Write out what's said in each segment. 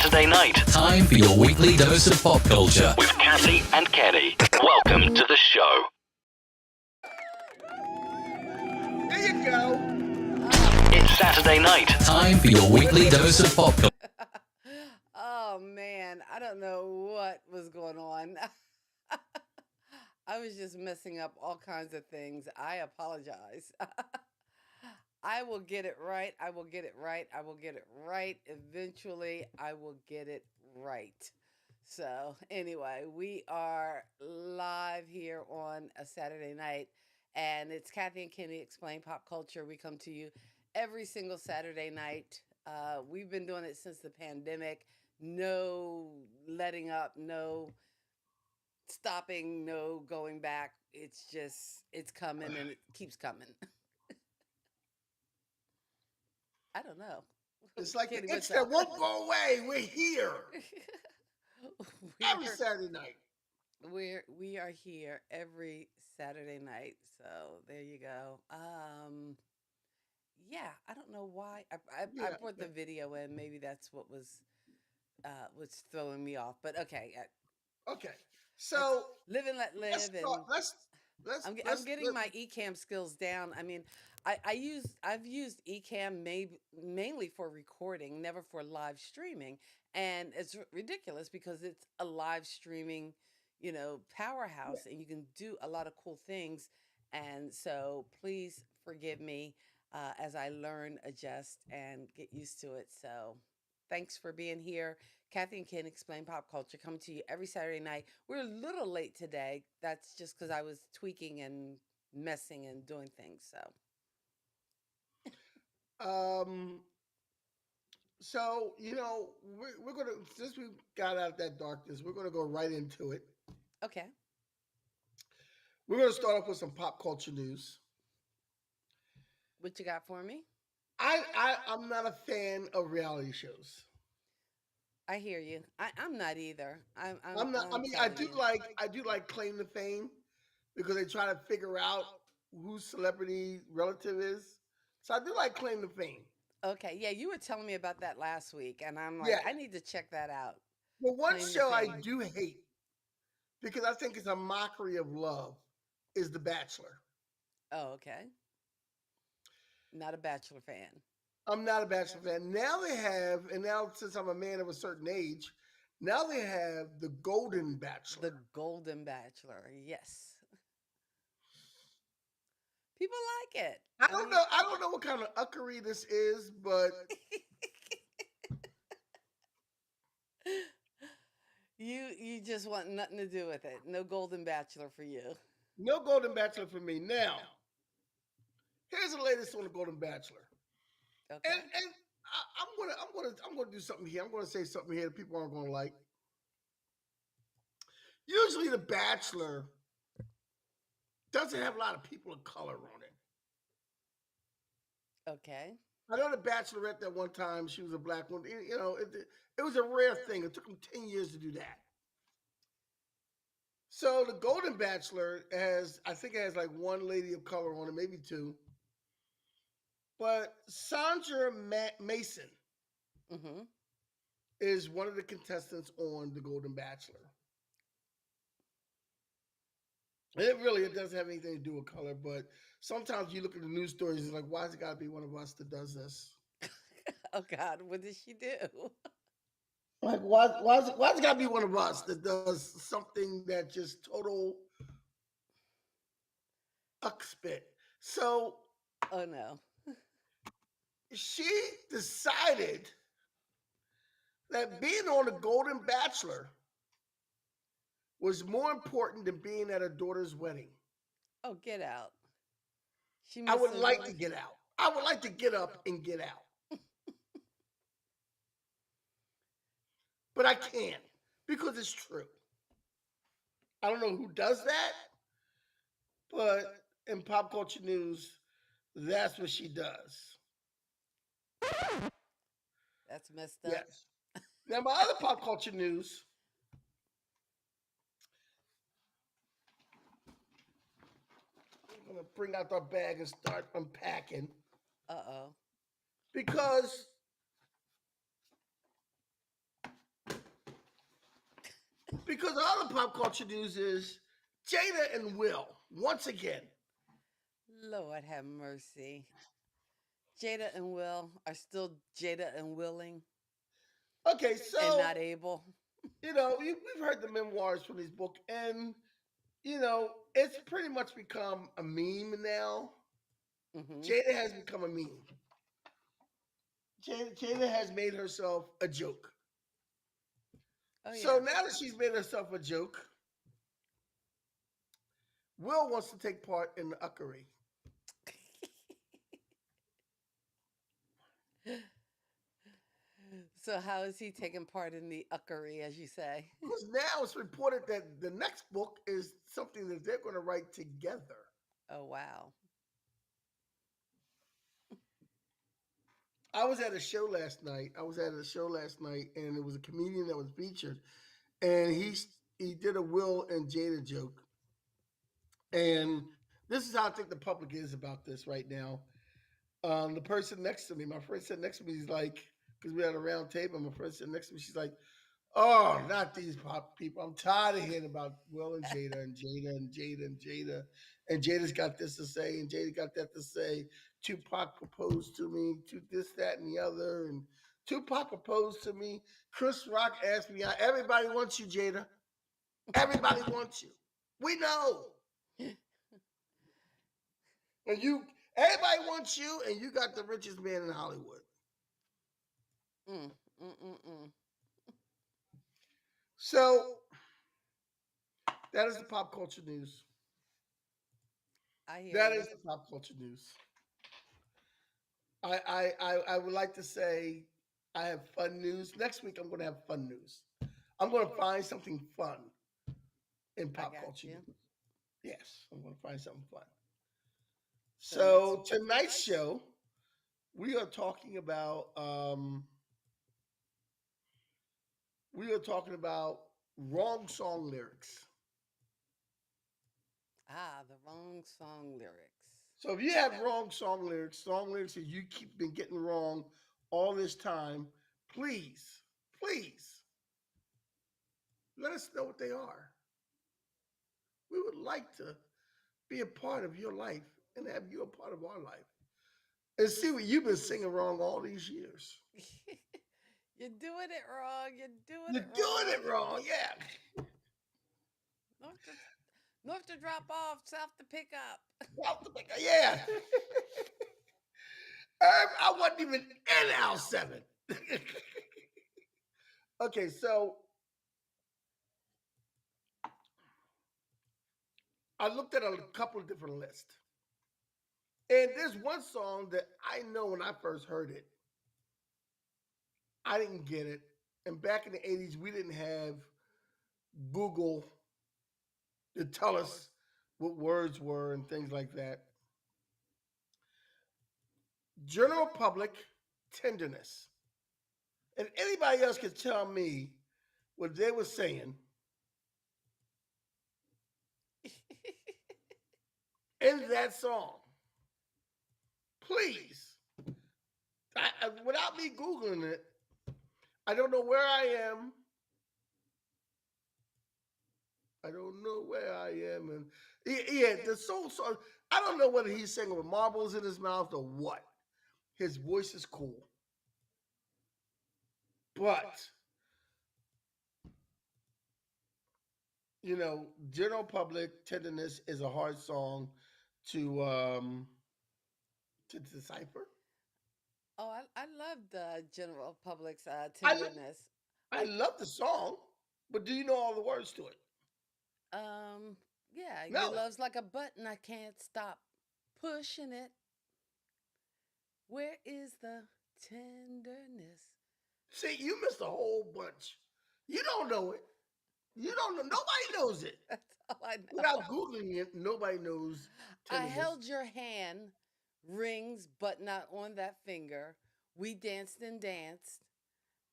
Saturday night. Time for your weekly dose of pop culture. With Kathy and Kenny. Welcome to the show. There you go. It's Saturday night. Time for your weekly dose of pop culture. Oh man, I don't know what was going on. I was just messing up all kinds of things. I apologize. I will get it right. I will get it right. I will get it right. Eventually, I will get it right. So, anyway, we are live here on a Saturday night, and it's Kathy and Kenny Explain Pop Culture. We come to you every single Saturday night. We've been doing it since the pandemic. No letting up, no stopping, no going back. It's coming and it keeps coming. I don't know. It's like Kenny, the what's itch that up? won't go away. We're here every We're- Saturday night. we are here every Saturday night. So there you go. Yeah, I don't know why I Yeah, brought the video in. Maybe that's what was throwing me off. But okay, Okay, so live and let let's live, start. and I'm getting my eCam skills down. I mean, I've used eCam mainly for recording, never for live streaming, and it's ridiculous because it's a live streaming, powerhouse, and you can do a lot of cool things. And so, please forgive me as I learn, adjust, and get used to it. So, thanks for being here. Kathy and Ken Explain Pop Culture coming to you every Saturday night. We're a little late today. That's just because I was tweaking and messing and doing things. um. So we're gonna, since we got out of that darkness, we're gonna go right into it. Okay. We're gonna start off with some pop culture news. What you got for me? I'm not a fan of reality shows. I hear you. I'm not either. I'm not. I I'm mean, telling you. I do like claim to fame because they try to figure out who celebrity relative is. So I do like claim to fame. Okay. Yeah, you were telling me about that last week, and I'm like, Yeah. I need to check that out. But one Claim to show I fame. do hate because I think it's a mockery of love is The Bachelor. Oh, okay. Not a Bachelor fan. I'm not a Bachelor fan. Now they have, and now since I'm a man of a certain age, now they have the Golden Bachelor. The Golden Bachelor. Yes. People like it. I don't know. I don't know what kind of uckery this is, but You just want nothing to do with it. No Golden Bachelor for you. no Golden Bachelor for me. Now, here's the latest on the Golden Bachelor. Okay. And I'm gonna do something here. I'm gonna say something here that people aren't gonna like. Usually, The Bachelor doesn't have a lot of people of color on it. Okay. I know The Bachelorette that one time she was a black woman. It was a rare thing. It took them 10 years to do that. So the Golden Bachelor I think it has like one lady of color on it, maybe two. But Sandra Mason Mm-hmm. is one of the contestants on the Golden Bachelor. And it doesn't have anything to do with color, but sometimes you look at the news stories and it's like, why has it got to be one of us that does this? Oh God, what did she do? Like, why's it got to be one of us that does something that just total spit? So Oh no. she decided that being on the Golden Bachelor was more important than being at her daughter's wedding. Oh, get out. She I missed would the like wedding? to get out. I would like to get up and get out. But I can't because it's true. I don't know who does that, but in pop culture news, that's what she does. That's messed up. Yes. Now, my other pop culture news. I'm going to bring out our bag and start unpacking Uh-oh. because Because all the pop culture news is Jada and Will once again. Lord have mercy. Jada and Will are still Jada and willing Okay, and so not able. we've heard the memoirs from this book, and it's pretty much become a meme now. Hmm. Jada has become a meme. Jada has made herself a joke. Oh, So yeah. now that she's made herself a joke, Will wants to take part in the uckery. So, how is he taking part in the uckery, as you say? Because now it's reported that the next book is something that they're going to write together. Oh, wow. I was at a show last night. And it was a comedian that was featured, and he did a Will and Jada joke. And this is how I think the public is about this right now. The person next to me, my friend sitting next to me, he's like, because we had a round table. My friend sitting next to me, she's like, "Oh, not these pop people! I'm tired of hearing about Will and Jada and Jada and Jada and Jada, and Jada's got this to say and Jada got that to say. Tupac proposed to me, to this, that, and the other, and Tupac proposed to me. Chris Rock asked me out. Everybody wants you, Jada. Everybody wants you. We know, and everybody wants you, and you got the richest man in Hollywood. Mm, mm, mm, mm. So that is the pop culture news. I hear That you. is the pop culture news. I would like to say I have fun news. Next week I'm going to have fun news. I'm going to find something fun in I pop got culture you. news. Yes, I'm going to find something fun. So, next. So tonight's show we are talking about wrong song lyrics. Ah, the wrong song lyrics. So if you have wrong song lyrics that you keep been getting wrong all this time, please, please let us know what they are. We would like to be a part of your life and have you a part of our life and see what you've been singing wrong all these years. You're doing it wrong. You're doing You're it doing wrong. it wrong, yeah. North to, north to drop off, south to pick up. Yeah. I wasn't even in Al 7. Okay, so I looked at a couple of different lists. And there's one song that I know when I first heard it, I didn't get it. And back in the 80s, we didn't have Google to tell us what words were and things like that. General public tenderness. And anybody else can tell me what they were saying in that song. Please. Without me Googling it, I don't know where I am. I don't know where I am. And yeah, the song. I don't know whether he's singing with marbles in his mouth or what. His voice is cool. But, general public tenderness is a hard song to decipher. Oh, I love the general public's I tenderness. I Like, love the song, but do you know all the words to it? um, yeah, your No. love's like a button, I can't stop pushing it. Where is the tenderness? See, you missed a whole bunch. You don't know it. You don't know. Nobody knows it. That's all I Without know. Googling it, nobody knows I tenderness. held your hand, rings but not on that finger. We danced and danced,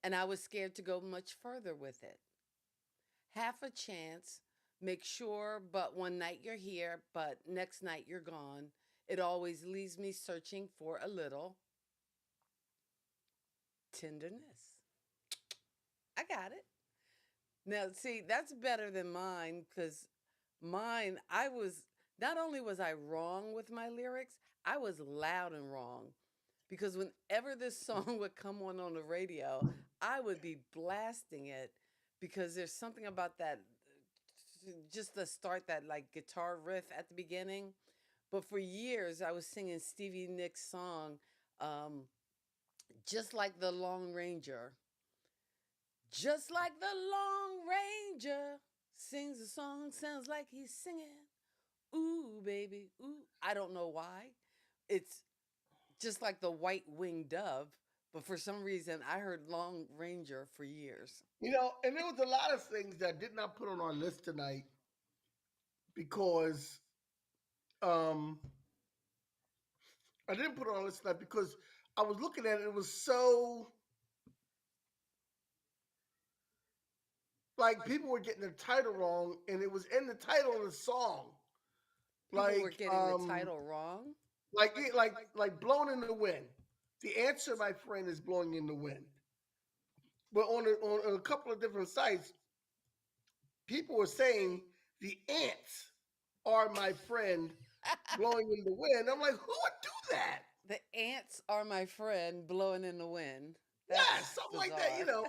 and I was scared to go much further with it. Half a chance, make sure, but one night you're here, but next night you're gone. It always leaves me searching for a little tenderness. I got it. Now, see, that's better than mine because mine, I was not only was I wrong with my lyrics, I was loud and wrong because whenever this song would come on the radio, I would be blasting it because there's something about that just to start that like guitar riff at the beginning. But for years, I was singing Stevie Nicks' song, um, just like the Lone Ranger. Just like the Lone Ranger sings a song, sounds like he's singing. Ooh, baby, ooh. I don't know why. It's just like the white winged dove, but for some reason, I heard Lone Ranger for years. And there was a lot of things that I did not put on our list tonight because um I didn't put it on our list tonight because I was looking at it. It was so like people were getting the title wrong, and it was in the title of the song. People were Like getting the title wrong. like blown in the wind. The answer, my friend, is blowing in the wind. But on a couple of different sites, people were saying the ants are my friend blowing in the wind. I'm like, who would do that? The ants are my friend blowing in the wind. Yeah, That's something like that, bizarre.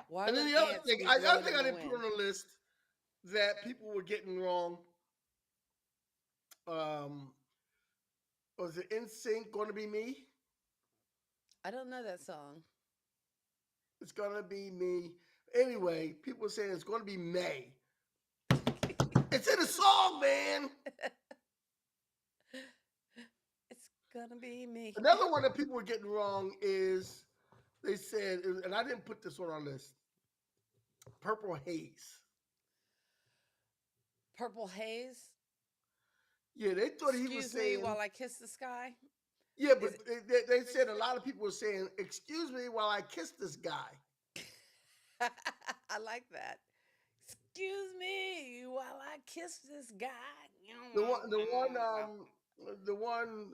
Why And then would the other ants thing, be the other blowing thing in I the didn't put on wind? the list that people were getting wrong um, was it In Sync going to be me? I don't know that song. It's going to be me. Anyway, people were saying it's going to be May. It's in the song, man. It's gonna be me. Another one that people were getting wrong is they said, and I didn't put this on our list, Purple Haze. Purple haze. Yeah, they thought he was Excuse me saying, while I kiss the sky. yeah, but Is they said a lot of people were saying, excuse me while I kiss this guy. I like that. Excuse me while I kiss this guy. The one, the one, the one,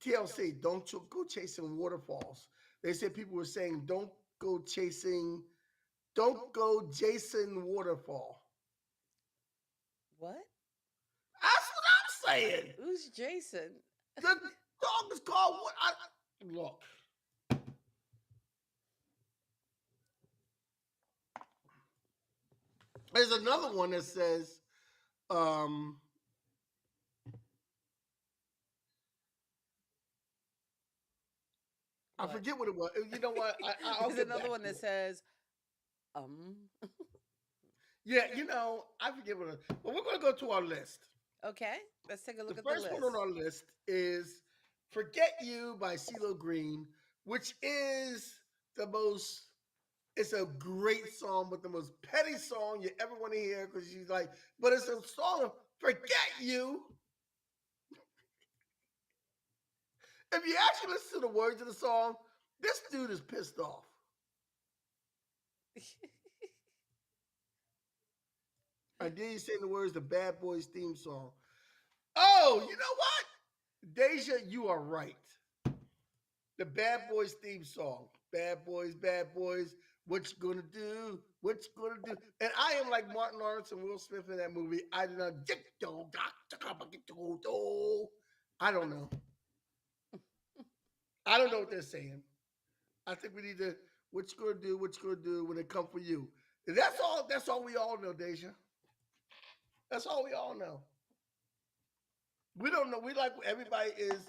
TLC, don't go chasing waterfalls. They said people were saying, don't go Jason Waterfall. What? That's what I'm saying. Who's Jason? The dog is called what? Look. There's another one that says, um, I What? forget what it was. You know what? I'll There's get another back one to that it. says, um. Yeah, I forget what it. But we're gonna go to our list. Okay, let's take a The look at the first one on list. our list is "Forget You" by CeeLo Green, which is the most. It's a great song, but the most petty song you ever want to hear because she's like, but it's a song of "Forget You." If you actually listen to the words of the song, this dude is pissed off. I did you say the words the Bad Boys theme song. Oh, you know what? Deja, you are right. The Bad Boys theme song. Bad Boys, what you gonna do? What you gonna do? And I am like Martin Lawrence and Will Smith in that movie. I did not I don't know. I don't know what they're saying. I think we need to what you gonna do, what you gonna do when they come for you. That's all we all know, Deja. That's all we all know. We don't know. We like everybody is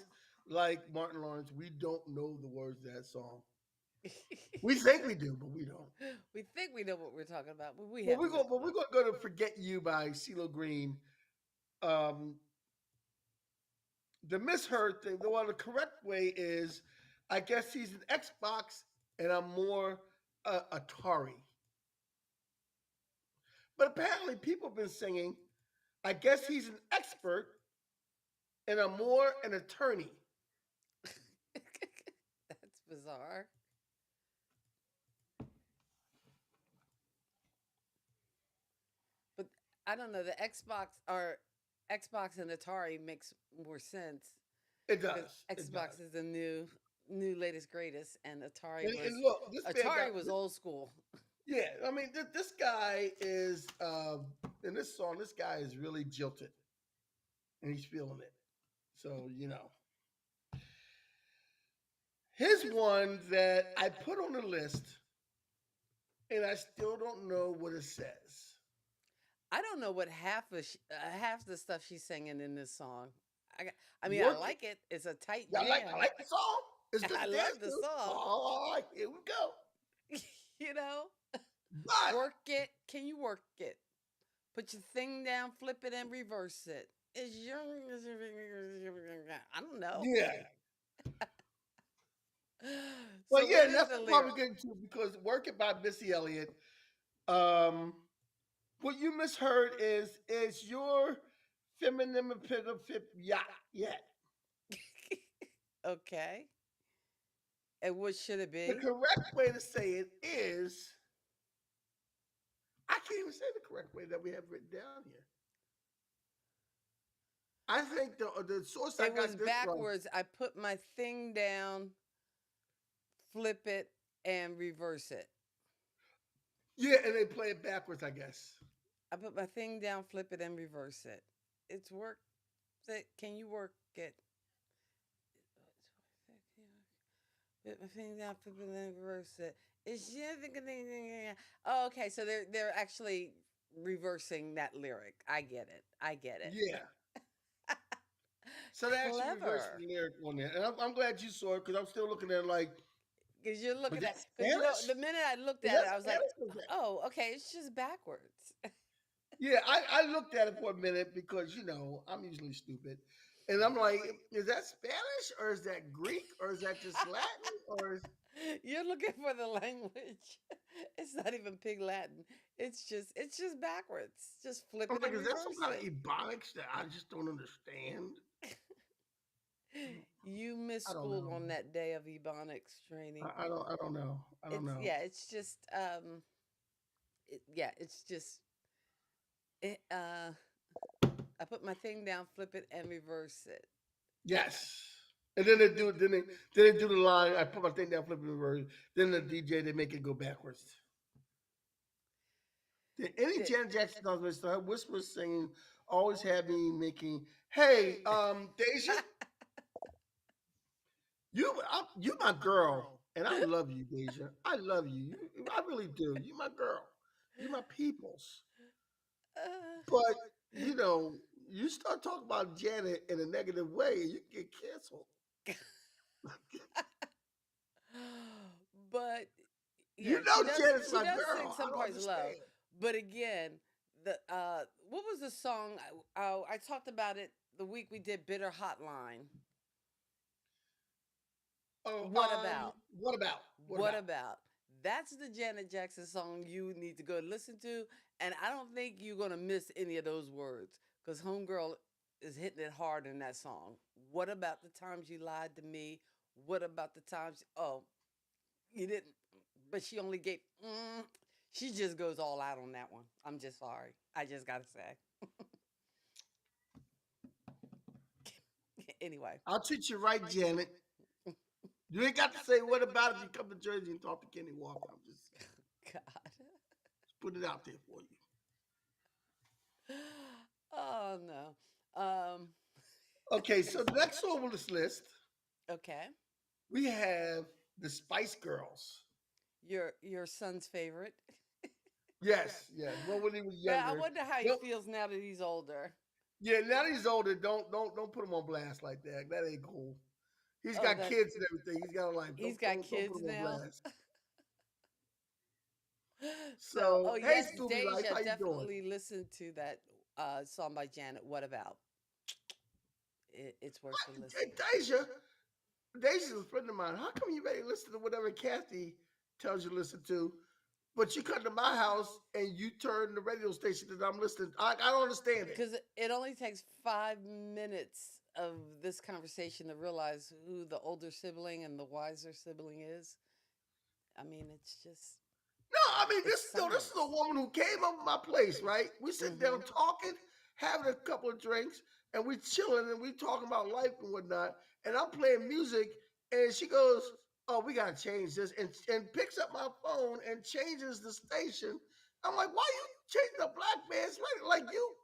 like Martin Lawrence. We don't know the words of that song. We think we do, but we don't. We think we know what we're talking about, but we But have no we're clue. gonna go to "Forget You" by CeeLo Green. Um, the misheard thing, the correct way is, I guess he's an Xbox and I'm more Atari. But apparently, people have been singing. I guess he's an expert and I'm more an attorney. That's bizarre. But I don't know. The Xbox and Atari makes more sense It because does. It Xbox does. is a new. new latest greatest, and And look, this man Atari got was old school. yeah. I mean, this guy is in this song. This guy is really jilted, and he's feeling it. So here's one that I put on the list, and I still don't know what it says. I don't know what half the stuff she's singing in this song. I got- I mean, I Work it. like it. It's a tight Yeah, I jam. like the song. It's good I to dance love the to. song. All right, here we go. you know, But work it. Can you work it? Put your thing down, flip it, and reverse it. It's your. I don't know. yeah, So but yeah, what and is that's the the part lyric? we're getting to because "Work It" by Missy Elliott. Um, what you misheard is your feminine yacht yet. Okay. And what should it The be? correct way to say it is I can't even say the correct way that we have written down here. I think the source I It was got this from. backwards. I put my thing down, flip it, and reverse it. Yeah, and they play it backwards, I guess. I put my thing down, flip it, and reverse it. It's work. Can you work it? Put my thing down, flip it, and reverse it. It's oh, okay. So they're actually reversing that lyric. I get it. I get it. Yeah. So they actually reversed Clever. the lyric on there, and I'm glad you saw it because I'm still looking at it like, Because you're was looking that at, because Spanish? the minute I looked Is at that it, I was like, Spanish? Or is that? oh, okay, it's just backwards. Yeah, I looked at it for a minute because I'm usually stupid, and I'm like, is that Spanish or is that Greek or is that just Latin or is You're looking for the language. It's not even Pig Latin. It's just backwards. Just flip I'm it like, and is that some reverse kind of it. ebonics that I just don't understand? You missed I don't school know. on that day of Ebonics training. I don't know. I don't It's know. yeah, it's just yeah, it's just it, I put my thing down, flip it, and reverse it. Yes. And then they do then they do the line. I put my thing down, flip it reverse. Then the DJ they make it go backwards. Any The- Janet Jackson songs with her whisper singing always had me making. Hey, Deja, you my girl, and I love you, Deja. I love you. I really do. You my girl. You my peoples. uh, But you know, you start talking about Janet in a negative way, you get canceled. but yeah, You know Janet's she my does sing girl. I some don't parts low. understand. But again, the what was the song? I talked about it the week we did Bitter Hotline. Oh, What about? what about? What What about? about? That's the Janet Jackson song you need to go listen to, and I don't think you're gonna miss any of those words because Homegirl is hitting it hard in that song. What about the times you lied to me? What about the times? Oh, you didn't, but she only gave. She just goes all out on that one. I'm just sorry. I just gotta say. Anyway, I'll treat you right, Janet. You ain't got to say what about if you come to Jersey and talk to Kenny Walker. I'm just God. put it out there for you. Oh no. Okay, so the next song on this list, Okay. we have the Spice Girls. Your son's favorite. Yes, yes. Well, when he was But I younger. wonder how he Well, feels now that he's older. yeah, now that he's older, don't put him on blast like that. That ain't cool. He's Oh, got that kids and everything. He's got a life. he's got Don't put kids him on now. blast. So, So, oh hey, yes, Scooby Life, Deja how you doing? definitely listened to that song by Janet. What about? It's worth the Hey, listen. Deja's a friend of mine. How come you ready to listen to whatever Kathy tells you to listen to, but you come to my house and you turn the radio station that I'm listening? I don't understand it. Because it only takes 5 minutes of this conversation to realize who the older sibling and the wiser sibling is. I mean, it's just No, I mean it's this is a science. woman who came up my place, right? We sitting Mm-hmm. down talking, having a couple of drinks, and we chilling and we talking about life and whatnot. And I'm playing music, And she goes, "Oh, we gotta change this," and picks up my phone and changes the station. I'm like, "Why you changing a black man's radio? Like you,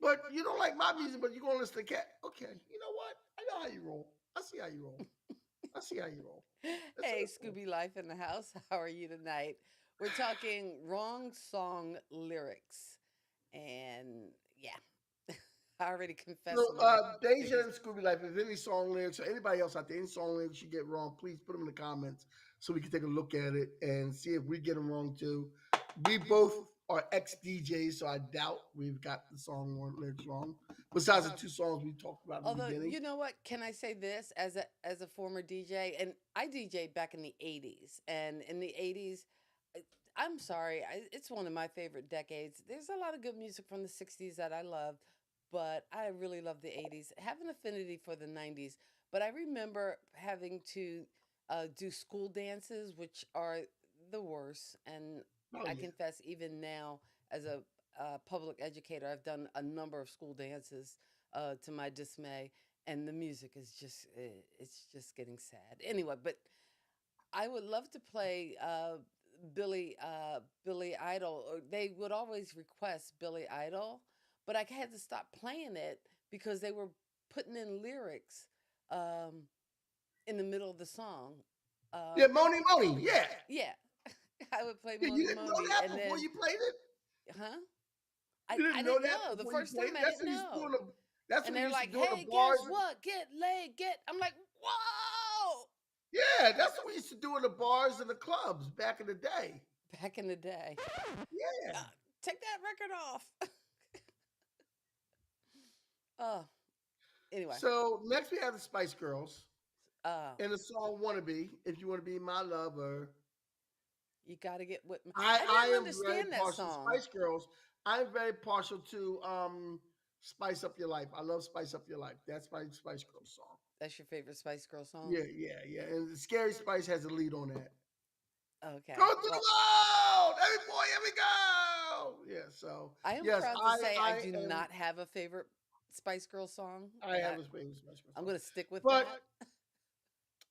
but you don't like my music, but you gonna listen to cat? Okay, you know what? I know how you roll. I see how you roll. I see how you roll. That's Hey, it. Scooby Life in the house. How are you tonight? We're talking wrong song lyrics. And yeah, I already confessed So, my Deja biggest. and Scooby Life, if any song lyrics or anybody else out there, any song lyrics you get wrong, please put them in the comments so we can take a look at it and see if we get them wrong too. We both are ex DJs, so I doubt we've got the song lyrics wrong. Besides the two songs we talked about in the Although, beginning. you know what? Can I say this as a former DJ? And I DJed back in the 80s. And in the 80s, I- I'm sorry, it's one of my favorite decades. There's a lot of good music from the 60s that I love, but I really love the 80s. Have an affinity for the 90s. But I remember having to do school dances, which are the worst. And Oh I yeah. confess, even now, as a public educator, I've done a number of school dances to my dismay, and the music is it's just getting sad. Anyway, but I would love to play Billy Idol. Or they would always request Billy Idol, but I had to stop playing it because they were putting in lyrics um, in the middle of the song. Yeah, Um, Moni Moni. Yeah. yeah, I would play Yeah, you Moni didn't know Moni, that and before then, you played it? huh? You I didn't know didn't that know the before you first played time. it? I didn't know. That's And what we they're used to like, do in the "Hey, bars. guess what? Get laid, get." I'm like, "Whoa!" Yeah, that's what we used to do in the bars and the clubs back in the day. Back in the day, Yeah. uh, take that record off. Oh, anyway, So next we have the Spice Girls uh, and the song "Wannabe." If you want to be my lover, you got to get with me. I I I didn't am very understand that partial. song. Spice Girls. I'm very partial to "Spice Up Your Life." I love "Spice Up Your Life." That's my Spice Girls song. That's your favorite Spice Girl song? Yeah, yeah, yeah. And Scary Spice has a lead on that. Go Okay. to the Well, world, every boy, every girl. Yeah. So I am yes, proud to I say I I do am. not have a favorite Spice Girl song, I and have a favorite Spice Girls I'm song, going to stick with but that.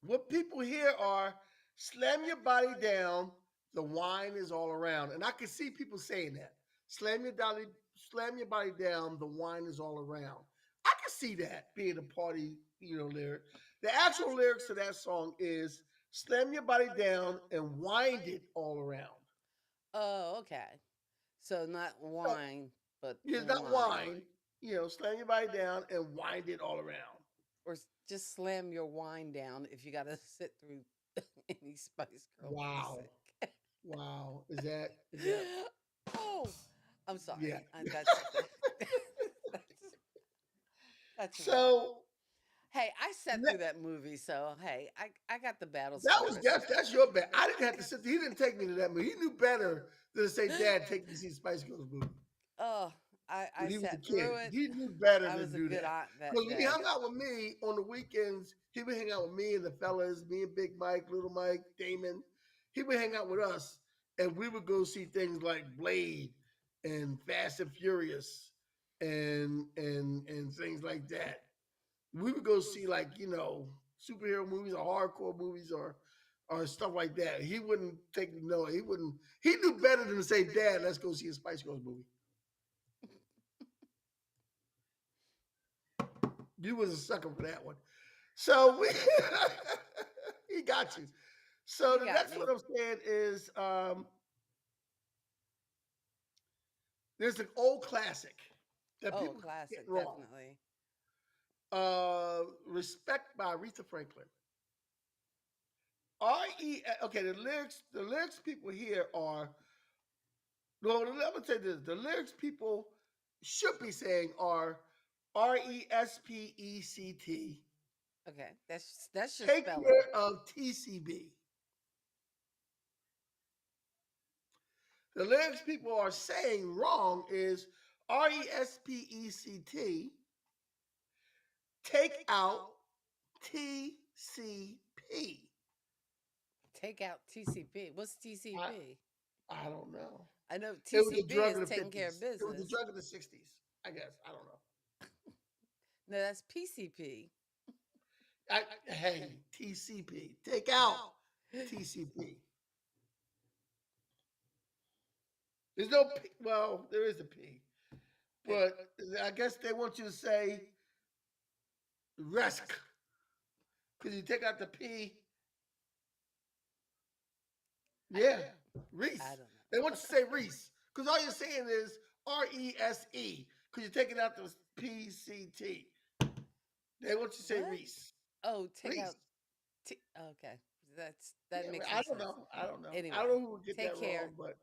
what people hear are "Slam your body down." The wine is all around, and I can see people saying that. Slam your body down. The wine is all around. I can see that being a party, lyric. The actual lyrics to that song is "Slam your body down and wind it all around." Oh, okay. So not So wine, but it's not wine. wine. Slam your body down and wind it all around. Or just slam your wine down if you got to sit through any Spice Girl Wow, music. wow. Is that? Oh, I'm Yeah. sorry. That's that's rough. So Hey, I sat ne- through that movie, so hey, I got the battle that was scars. that's your bet. I didn't have to sit. He didn't take me to that movie. He knew better than to say, "Dad, take me to see Spice Girls movie." Oh, I When he was a sat kid, through it. he knew better I than was to a do good that. aunt that Because when he day. hung out with me on the weekends, he would hang out with me and the fellas, me and Big Mike, Little Mike, Damon. He would hang out with us, and we would go see things like Blade and Fast and Furious and things like that. We would go see like superhero movies or hardcore movies or stuff like that. He wouldn't take no. He wouldn't. He knew better than to say, "Dad, let's go see a Spice Girls movie." You was a sucker for that one. So we, he got you. So He the got next me. one I'm saying is there's an old classic that Oh, people get classic, wrong. definitely. Respect by Aretha Franklin. R.E. Okay, the lyrics people here are no. Let me tell you this: the lyrics people should be saying are RESPECT. Okay, that's your Take spelling. care of TCB. The lyrics people are saying wrong is RESPECT. Take out TCP. Take out TCP. What's I TCP? I don't know. I know It was a TCB drug is in the taking care of fifties. It was a business. drug in the '60s. I guess I don't know. No, that's PCP. Hey, TCP. Take out TCP. There's no P. Well, there is a P, Eh, but I guess they want you to say risk because you take out the P. I, Yeah, I Reese. don't They want you to know. say Reese because all you're saying is RESE because you're taking out the PCT. They want you to say What? Reese. Oh, take Reese. out okay. That Yeah, makes I some don't sense. know. I don't know. I don't Anyway, know who would get take that care wrong, but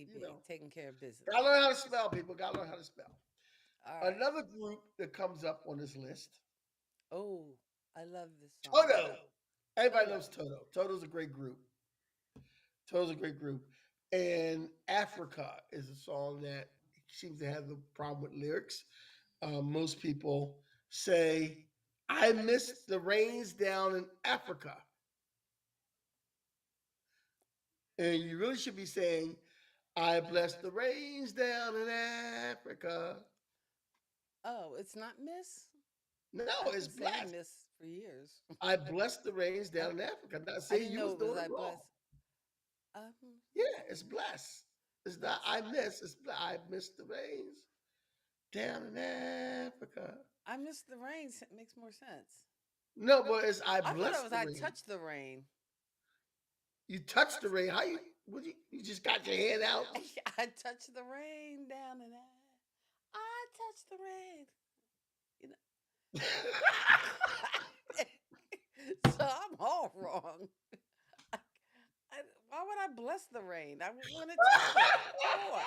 you TCB, know, taking care of business. gotta learn how to spell, people. Gotta learn how to spell. All right. Another group that comes up on this list, Oh, I love this song. Toto. Everybody Toto. knows Toto. Toto's a great group. Toto's a great group. And Africa is a song that seems to have the problem with lyrics. Most people say, I miss the rains down in Africa. And you really should be saying, I bless the rains down in Africa. Oh, it's not Miss? No, I've it's been saying blessed. Miss for years. I bless the rains I, down in Africa. Now, I see, didn't you know was it was doing it I wrong. bless. Um, Yeah, it's blessed. It's not bless. I miss. I miss the rains down in Africa. I miss the rain. It makes more sense. No, but it's I I thought bless it was the I rain. touched the rain. You touch the rain. How you? What you just got your hand out? I touched the rain down and I touched the rain. You know. So I'm all wrong. I, why would I bless the rain? I want to touch it. For what?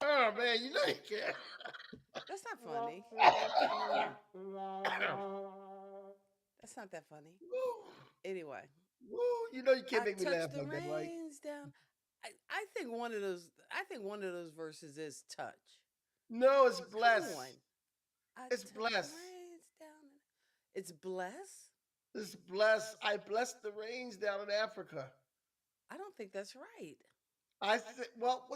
Oh man, you know you can't. That's not funny. That's not that funny. Woo, Anyway, woo, you know you can't I make me touch laugh the like that, right? rains down. I think one of those. I think one of those verses is touch. No, it's Come bless. on. I It's touch the bless. rains down. It's bless. It's bless. I bless the rains down in Africa. I don't think that's right. I said, well,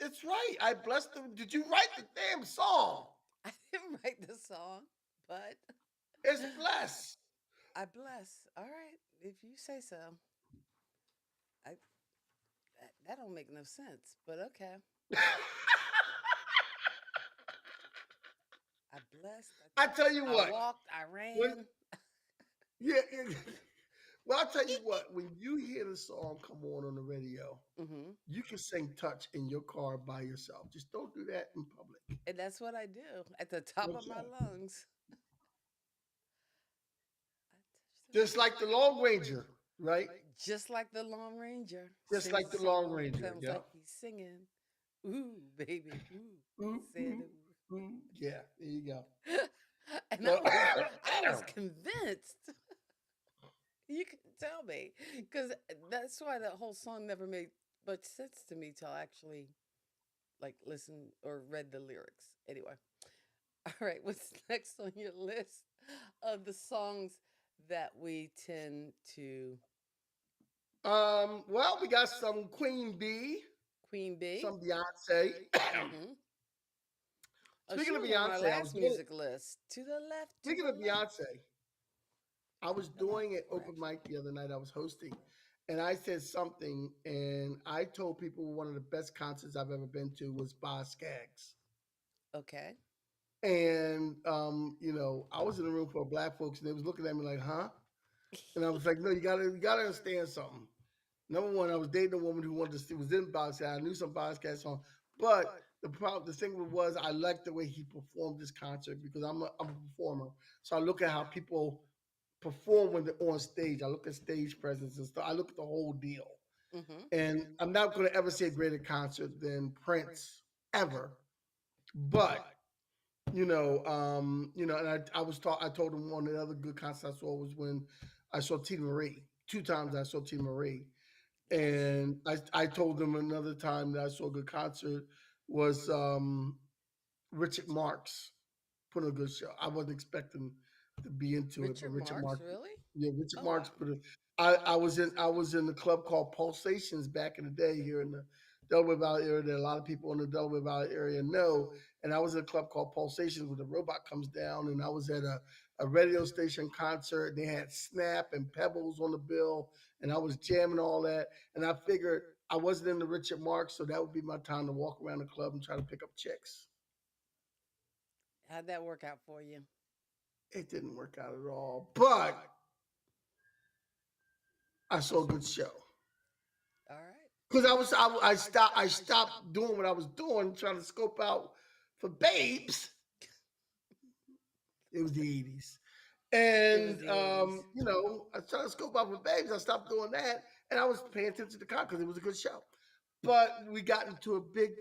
it's right. I bless the. Did you write the damn song? I didn't write the song, but It's bless. I bless. All right, if you say so. I that don't make no sense, but okay. I blessed. I tell you I what. walked. I When ran. yeah, yeah. Well, I'll tell you what. When you hear the song come on the radio, Mm-hmm. you can sing "Touch" in your car by yourself. Just don't do that in public. And that's what I do at the top of my Okay. lungs. I touched the Just like the Long Ranger, right? just like the Lone Ranger Just sings like a the Long song. Ranger. Sounds Yeah. like he's singing. Ooh, baby, ooh. He Ooh, said ooh, ooh. Yeah. There you go. ooh. And So, I was convinced. You can tell me. Because that's why that whole song never made much sense to me till I actually like listened or read the lyrics. Anyway. All right, what's next on your list of the songs that we tend to well, we got some Queen Bee, Queen Bee? some Beyonce. Mm-hmm. Oh, she Speaking of was on my Beyonce, I was last doing. music list. To the left, to Speaking the of left, Beyonce, I to was the left. doing an Or open actually, mic the other night. I was hosting, and I said something, and I told people one of the best concerts I've ever been to was Boz Scaggs. okay. And I was in the room for black folks, and they was looking at me like, "Huh?" And I was like, "No, you gotta understand something. Number one, I was dating a woman who wanted to see was in Boz Scaggs. I knew some Boz Scaggs song, but the thing was, I liked the way he performed this concert because I'm a performer, so I look at how people perform when they're on stage. I look at stage presence and stuff. I look at the whole deal. Mm-hmm. And I'm not going to ever see a greater concert than Prince ever. But and I told him one of the other good concerts I saw was when I saw Tina Marie. Two times I saw Tina Marie. Yes. And I told them another time that I saw a good concert was Richard Marx put on a good show. I wasn't expecting to be into it, but Richard Richard Marx, Marx, really? yeah, Richard Oh Marx wow. put it. I was in the club called Pulsations back in the day here in the Delaware Valley area that a lot of people in the Delaware Valley area know. and I was at a club called Pulsations where the robot comes down, and I was at a radio station concert. And they had Snap and Pebbles on the bill, and I was jamming all that. And I figured I wasn't in the Richard Marx, so that would be my time to walk around the club and try to pick up chicks. How'd that work out for you? It didn't work out at all, but I saw a good show. All right. Because I stopped doing what I was doing, trying to scope out for babes. It was the 80s. It was And the 80s. I was trying to scope out for babes. I stopped doing that, and I was paying attention to the con because it was a good show. But we got into a big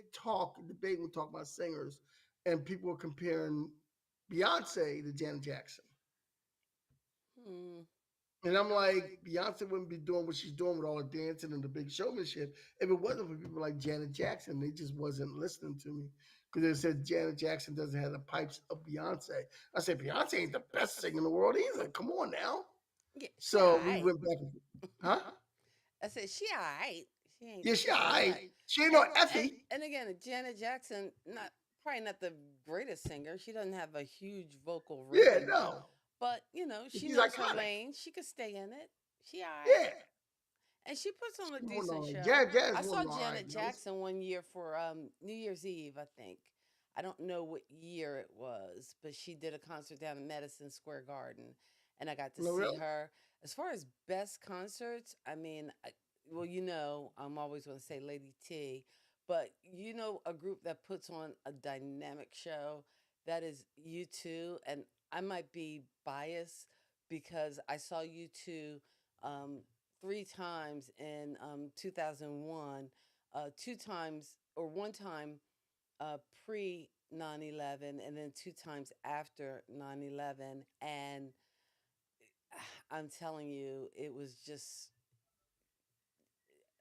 debate. We talked about singers, and people were comparing Beyonce to Janet Jackson. Hmm. And I'm like, Beyonce wouldn't be doing what she's doing with all the dancing and the big showmanship if it wasn't for people like Janet Jackson. They just wasn't listening to me because they said Janet Jackson doesn't have the pipes of Beyonce. I said, Beyonce ain't the best singer in the world either. Come on now. Yeah, she So all we right. went back and huh? I said she all right. She ain't Yeah, she she all all right. right. She ain't no And Effie. and again, Janet Jackson, not probably not the greatest singer. She doesn't have a huge vocal Yeah, range, no. but But she she's knows her iconic. lane. She could stay in it. She all right. Yeah. And she puts on a She won decent all right. show. Jazz I won saw all right. Janet Jackson one year for New Year's Eve, I think. I don't know what year it was, but she did a concert down in Madison Square Garden, and I got to No, see really? her. As far as best concerts, I mean, well, I'm always going to say Lady T, but a group that puts on a dynamic show, that is U2, and I might be biased because I saw U2 um, three times in 2001, two times or one time pre 9/11, and then two times after 9/11. And I'm telling you, it was just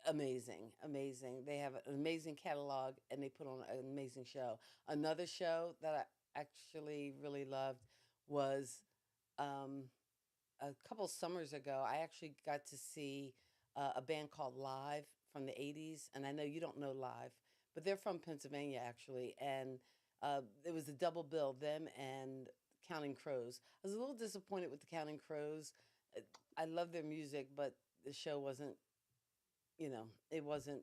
amazing, amazing. They have an amazing catalog and they put on an amazing show. Another show that I actually really loved was um, a couple summers ago. I actually got to see a band called Live from the 80s. And I know you don't know Live, but they're from Pennsylvania actually. And it was a double bill, them and Counting Crows. I was a little disappointed with the Counting Crows. Uh, I love their music, but the show wasn't, it wasn't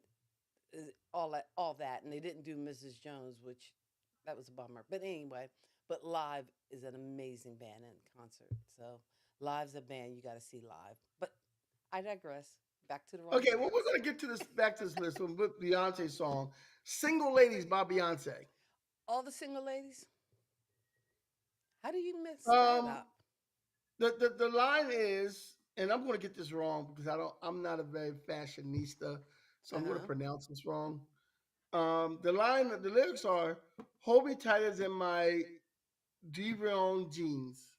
all that, and they didn't do Mrs. Jones, which that was a bummer. But anyway, but Live is an amazing band in concert. So Live's a band you got to see live. But I digress. Back to the wrong Okay, well, we're lyrics. gonna get to this back to this list with Beyonce song. Single Ladies by Beyonce. All the single ladies. How do you mix that Um, up? the line is, and I'm going to get this wrong because I'm not a very fashionista, so Uh I'm going to huh. pronounce this wrong. The lyrics are, "Hold me tight as in my Deron jeans."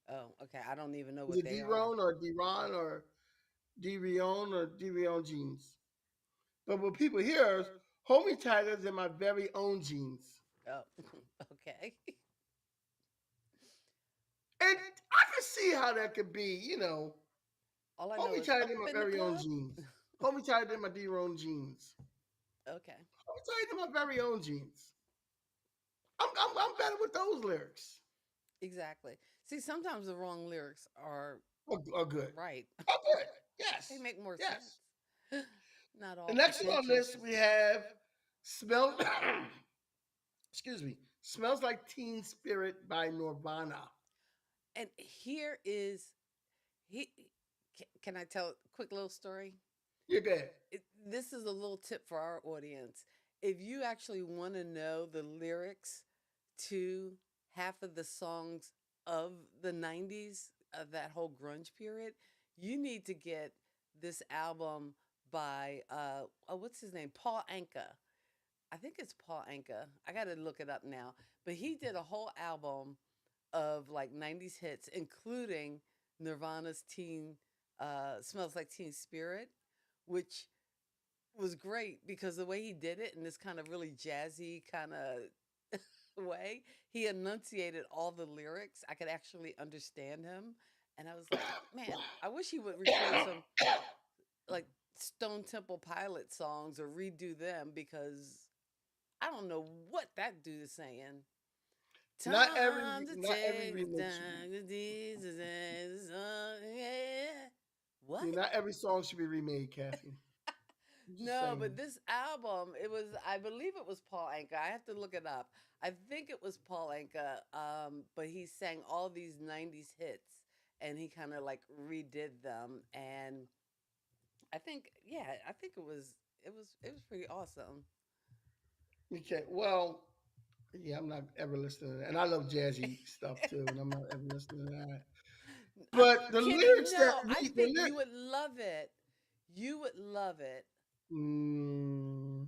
Oh, okay. I don't even know Is what it they are. Deron or Deron or Derion or Derion jeans? But what people hear is, "Hold me tight as in my very own jeans," Oh, okay. and I can see how that could be. All I Hold know me is tight up in my in the very own club. jeans. Hold me tight in my Deron jeans. Okay. Hold me tight in my very own jeans. I'm better with those lyrics. Exactly. See, sometimes the wrong lyrics are Are good. right. Oh, good. They Yes. make more Yes. sense. Not The all next one on pretentious. this we have smell. Excuse me. Smells like Teen Spirit by Nirvana. And here is he. Can I tell a quick little story? You're good. This is a little tip for our audience. If you actually want to know the lyrics to half of the songs of the 90s, of that whole grunge period, you need to get this album by, what's his name? Paul Anka. I think it's Paul Anka. I got to look it up now. But he did a whole album of like 90s hits, including Nirvana's Smells Like Teen Spirit, which was great because the way he did it in this kind of really jazzy kind of way, he enunciated all the lyrics. I could actually understand him. And I was like, man, I wish he would record some like Stone Temple Pilot songs or redo them because I don't know what that dude is saying. Not every Time to not every take the remix. time to Jesus and the song, yeah. What? Yeah, not every song should be remade, Kathy. I'm just No, but saying. this album, it was, I believe it was Paul Anka. I have to look it up. I think it was Paul Anka, but he sang all these 90s hits and he kind of like redid them. And I think, yeah, I think it was pretty awesome. Okay, well, yeah, I'm not ever listening to that. And I love jazzy stuff too, and I'm not ever listening to that. But the Kenny, lyrics that no, I read the think lyric, you would love it. You would love it. mm,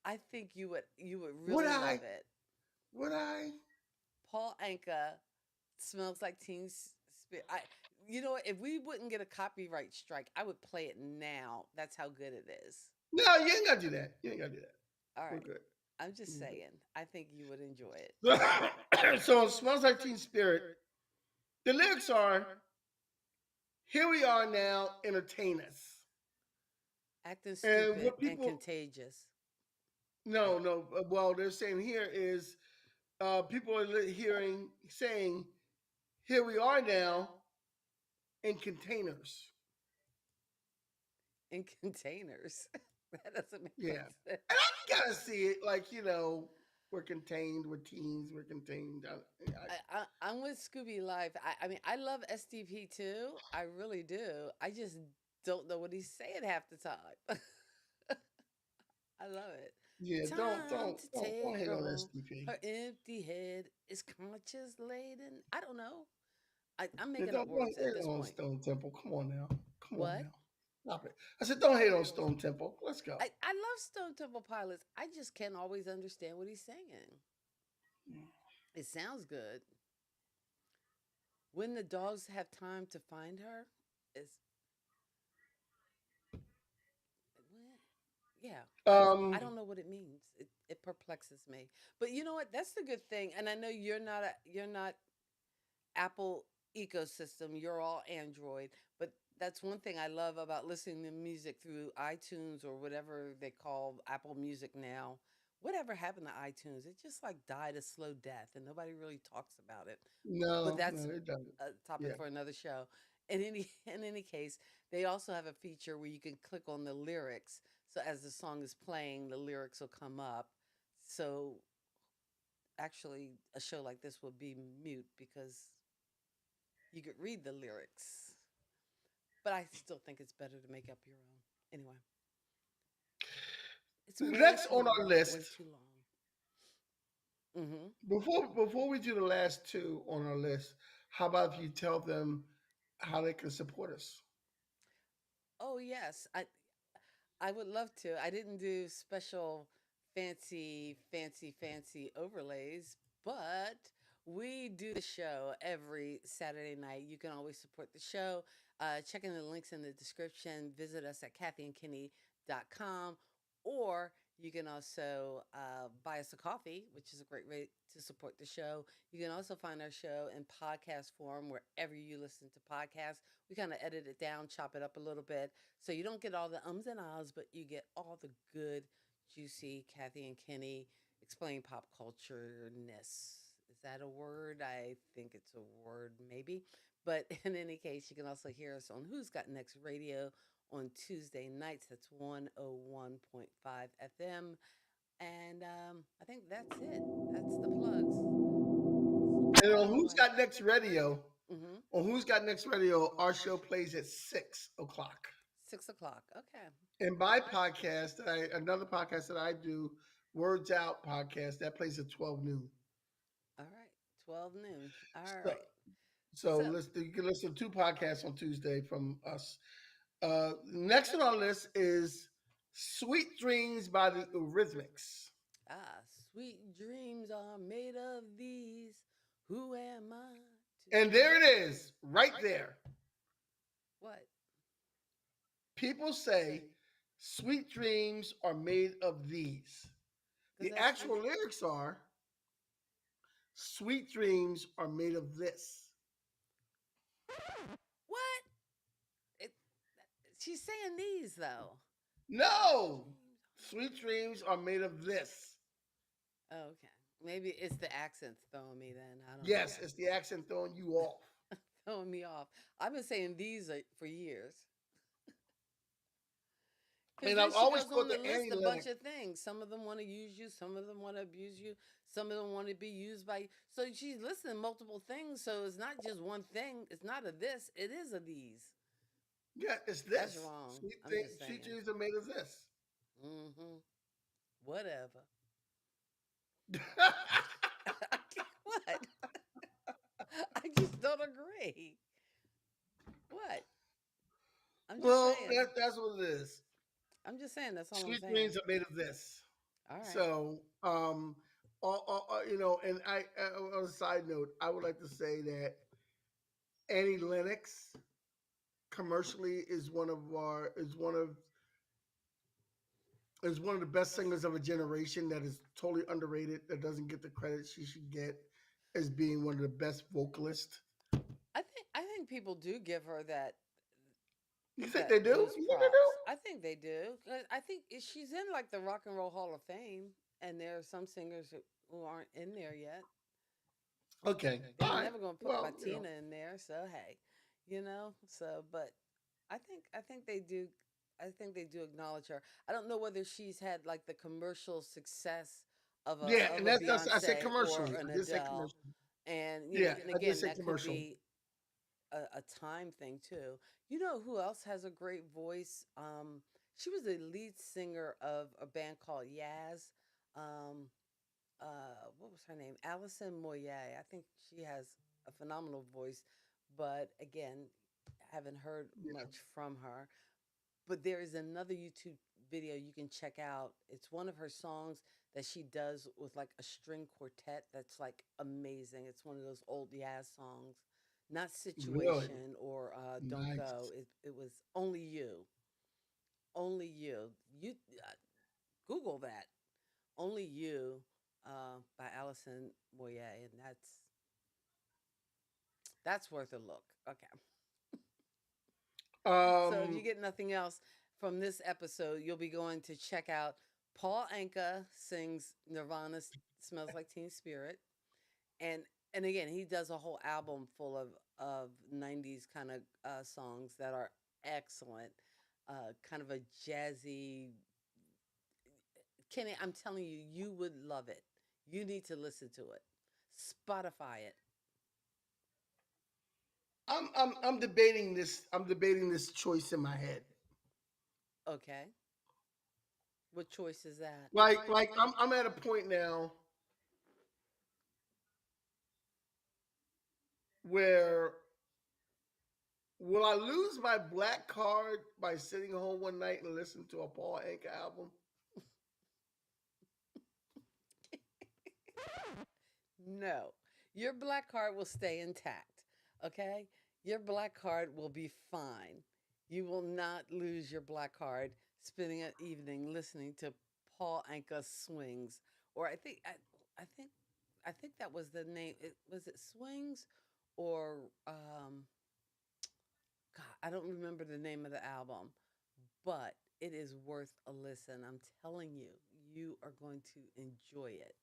I think you would would really I? love it. Would I? Paul Anka, smells like Teen Spirit. You know what? If we wouldn't get a copyright strike, I would play it now. That's how good it is. No, you ain't gotta do that. You ain't gotta do that. All We're right. good. I'm just We're saying. I think you would enjoy it. good. So it smells like Teen Spirit. The lyrics are, "Here we are now, entertain us." Acting And stupid what and people, contagious. I, no, well, they're saying here is, people are hearing, saying, "Here we are now in containers." in containers. That doesn't make Yeah. any sense. And I gotta see it like, we're contained, we're teens, we're contained. I'm with Scooby Life. I mean, I love STP too. I really do. I just don't know what he's saying half the time. I love it. Yeah, Time to don't take hate her on home. SDP. Her empty head is conscious laden. I don't know. I'm Yeah, making up don't words at hate this on point. Stone Temple. Come on now. Come on What? now. Stop it. I said, don't hate on Stone Temple. Let's go. I love Stone Temple Pilots. I just can't always understand what he's saying. It sounds good. When the dogs have time to find her, is what? Yeah. I Um, don't know what it means. It perplexes me. But you know what? That's the good thing. And I know you're not Apple ecosystem. You're all Android. But that's one thing I love about listening to music through iTunes or whatever they call Apple Music now. Whatever happened to iTunes? It just like died a slow death and nobody really talks about it. But no, that's no, it doesn't. a topic Yeah. for another show. In any case, they also have a feature where you can click on the lyrics. So as the song is playing, the lyrics will come up. So actually, a show like this would be mute because you could read the lyrics, but I still think it's better to make up your own. Anyway, it's Next on our way list, too long. before we do the last two on our list, how about if you tell them how they can support us? Oh yes, I would love to. I didn't do special fancy overlays, but we do the show every Saturday night. You can always support the show. Check in the links in the description. Visit us at kathyandkenny.com, or you can also buy us a coffee, which is a great way to support the show. You can also find our show in podcast form wherever you listen to podcasts. We kind of edit it down, chop it up a little bit, so you don't get all the ums and ahs, but you get all the good, juicy Kathy and Kenny explain pop culture ness. Is that a word? I think it's a word, maybe. But in any case, you can also hear us on Who's Got Next Radio on Tuesday nights. That's 101.5 FM. And I think that's it. That's the plugs. And I on don't know Who's why. Got Next Radio, Mm-hmm. our show plays at 6 o'clock. 6 o'clock. Okay. And my podcast, another podcast that I do, Words Out podcast, that plays at 12 noon. All right. 12 noon. All So, right. so So, listen, you can listen to two podcasts on Tuesday from us. Next on our list is Sweet Dreams by the Eurythmics. sweet dreams are made of these. Who am I And to? there it is, right there. What? People say sweet dreams are made of these. Because The that's actual lyrics are sweet dreams are made of this. what? It, she's saying these though. No, sweet dreams are made of this. Oh, okay. Maybe it's the accent throwing me then. I don't know. Yes, it's the accent throwing you off. Throwing me off. I've been saying these for years. Because And then I've she always goes thought on to that list Annie a bunch Lennox. of things. Some of them want to use you, some of them want to abuse you, some of them want to be used by you. So she's listing multiple things. So it's not just one thing. It's not a this, it is a these. Yeah, it's That's this. wrong. I'm just Sweet saying. dreams are made of this. Mm-hmm. Whatever. What? I just don't agree. What? I'm just Well, saying. that's what it is. I'm just saying. That's all I'm Sweet saying. dreams are made of this. All right. So, and on a side note, I would like to say that Annie Lennox commercially is one of the best singers of a generation that is totally underrated. That doesn't get the credit she should get as being one of the best vocalists. I think people do give her You think that they do? those You think they props. I think they do. 'Cause I think she's in like the Rock and Roll Hall of Fame, and there are some singers who aren't in there yet. do? Okay, They all were right. never going to put my Well, Tina in there, so hey, So, but I think they do. I think they do acknowledge her. I don't know whether she's had like the commercial success yeah, of and a that's I said Beyonce or commercially. an I did say Adele, commercially. and Yeah, and I did again say that could commercial. be a time thing too. You know who else has a great voice? She was the lead singer of a band called Yaz. Um, what was her name? Allison Moye. I think she has a phenomenal voice, but again, haven't heard Yeah. much from her. But there is another YouTube video you can check out. It's one of her songs that she does with like a string quartet that's like amazing. It's one of those old Yaz songs. Not Really Situation or Don't Go. nice. It was Only You. Only You. You Google that. Only You by Allison Moye. And that's worth a look. Okay. So if you Um, get nothing else from this episode, you'll be going to check out Paul Anka sings Nirvana's "Smells Like Teen Spirit," and again he does a whole album full of '90s kind of songs that are excellent, kind of a jazzy. Kenny, I'm telling you, you would love it. You need to listen to it. Spotify it. I'm debating this. I'm debating this choice in my head. Okay, what choice is that? I'm at a point now where will I lose my black card by sitting home one night and listening to a Paul Anka album? No, your black card will stay intact. Okay? Your black card will be fine. You will not lose your black card spending an evening listening to Paul Anka Swings. Or I think I think that was the name. Was it Swings or God, I don't remember the name of the album, but it is worth a listen. I'm telling you, you are going to enjoy it.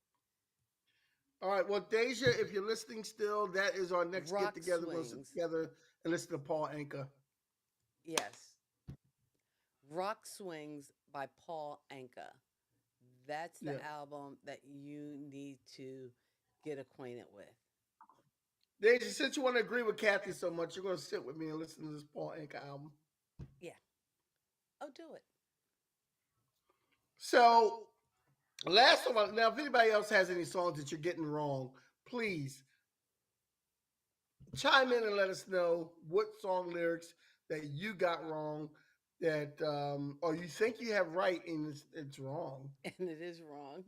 All right. Well, Deja, if you're listening still, that is our next get Rock together. We'll sit Swings. together and listen to Paul Anka. Yes. Rock Swings by Paul Anka. That's the Yeah. album that you need to get acquainted with. Deja, since you want to agree with Kathy so much, you're going to sit with me and listen to this Paul Anka album. Yeah. Oh, do it. So, last of all, now, if anybody else has any songs that you're getting wrong, please chime in and let us know what song lyrics that you got wrong that or you think you have right and it's wrong. And it is wrong.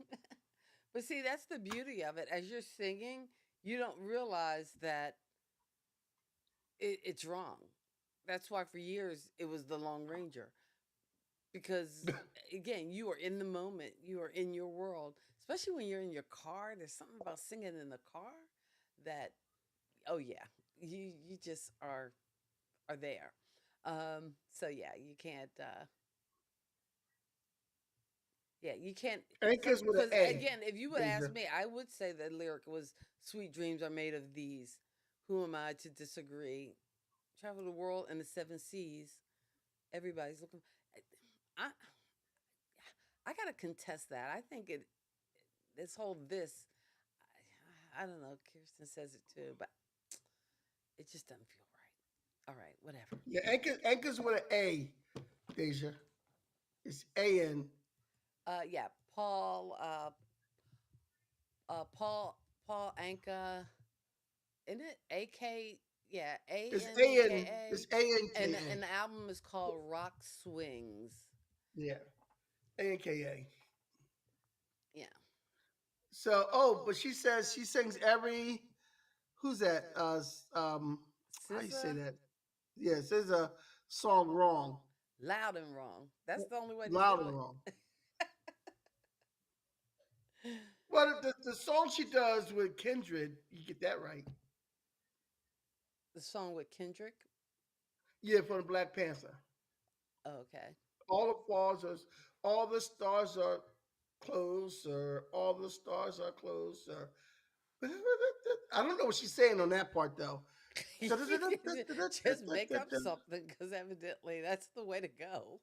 But see, that's the beauty of it. As you're singing, you don't realize that it's wrong. That's why for years it was the Long Ranger. Because again, you are in the moment, you are in your world, especially when you're in your car. There's something about singing in the car that, oh yeah, you just are there. So yeah, you can't Yeah, you can't. Anchors with an Because A, again, if you would ask Deja. me, I would say the lyric was "Sweet dreams are made of these." Who am I to disagree? Travel the world and the seven seas. Everybody's looking. I I gotta contest that. I think it this whole this. I don't know. Kirsten says it too, but it just doesn't feel right. All right, whatever. Yeah, anchors with an A, Deja. It's A-N. Yeah, Paul. Paul. Paul Anka. Isn't it AK? Yeah, It's ANKA. A-N. It's A-N-K-A. And the album is called Rock Swings. Yeah, A-N-K-A. Yeah. So, but she says she sings every. Who's that? How you say SZA, that? Yeah, it says a song wrong, loud and wrong. That's the only way to loud do and it. wrong. Well, the song she does with Kindred, you get that right. The song with Kendrick. Yeah, from the Black Panther. Oh, okay. All the stars are, all the stars are closer. All the stars are closer. I don't know what she's saying on that part though. Just make up something because evidently that's the way to go.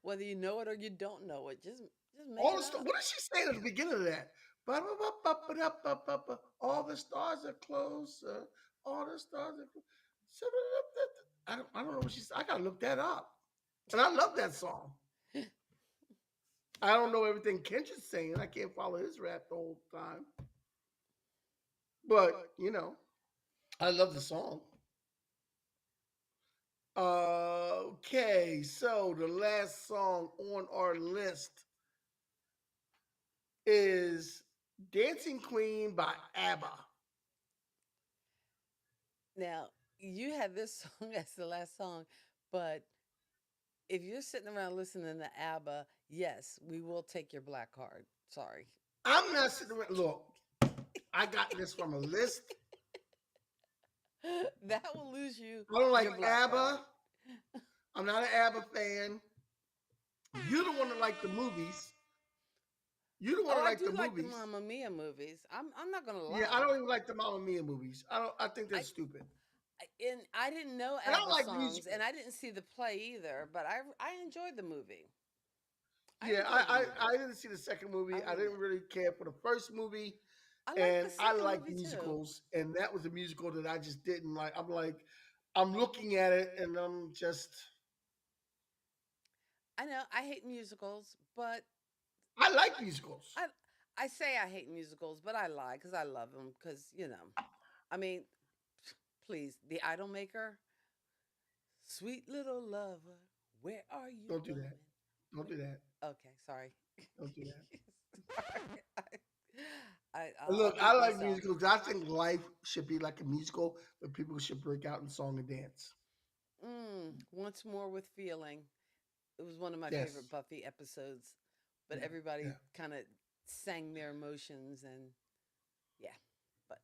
Whether you know it or you don't know it, just make All it the up. what is she saying at the beginning of that? Ba-ba-ba-ba-ba-ba-ba-ba. All the stars are closer. All the stars are closer. I don't know what she's. I gotta look that up. And I love that song. I don't know everything Kendrick's saying. I can't follow his rap the whole time. But I love the song. Okay, so the last song on our list is Dancing Queen by ABBA. Now, you had this song as the last song, but if you're sitting around listening to ABBA, yes, we will take your black card. Sorry. I'm not sitting around. Look, I got this from a list. That will lose you I don't like your black card. ABBA. I'm not an ABBA fan. You the one that like the movies. You the one Oh, that I like do the like the movies. Mamma Mia movies. I'm not gonna Yeah, I lie. don't even like the Mamma Mia movies. I don't. I think they're I stupid. and I didn't know And I ABBA like songs, and musicals. I didn't see the play either. But I enjoyed the movie. I Yeah, enjoyed the I movie. didn't see the second movie. I I really didn't really care for the first movie, I like and the I second like movie too. musicals, and that was a musical that I just didn't like. I'm like, I'm looking at it, and I'm just, I know I hate musicals, but I like musicals. I I say I hate musicals, but I lie because I love them. Because I mean, please, the Idol Maker, sweet little lover, where are you Don't do that. roaming? Don't Where- do that. Okay, sorry. Don't do that. Sorry. I'll Look, I beat like myself. musicals. I think life should be like a musical, but people should break out in song and dance. Once more with feeling. It was one of my favorite Yes. Buffy episodes, but Yeah. everybody Yeah. kind of sang their emotions and yeah. But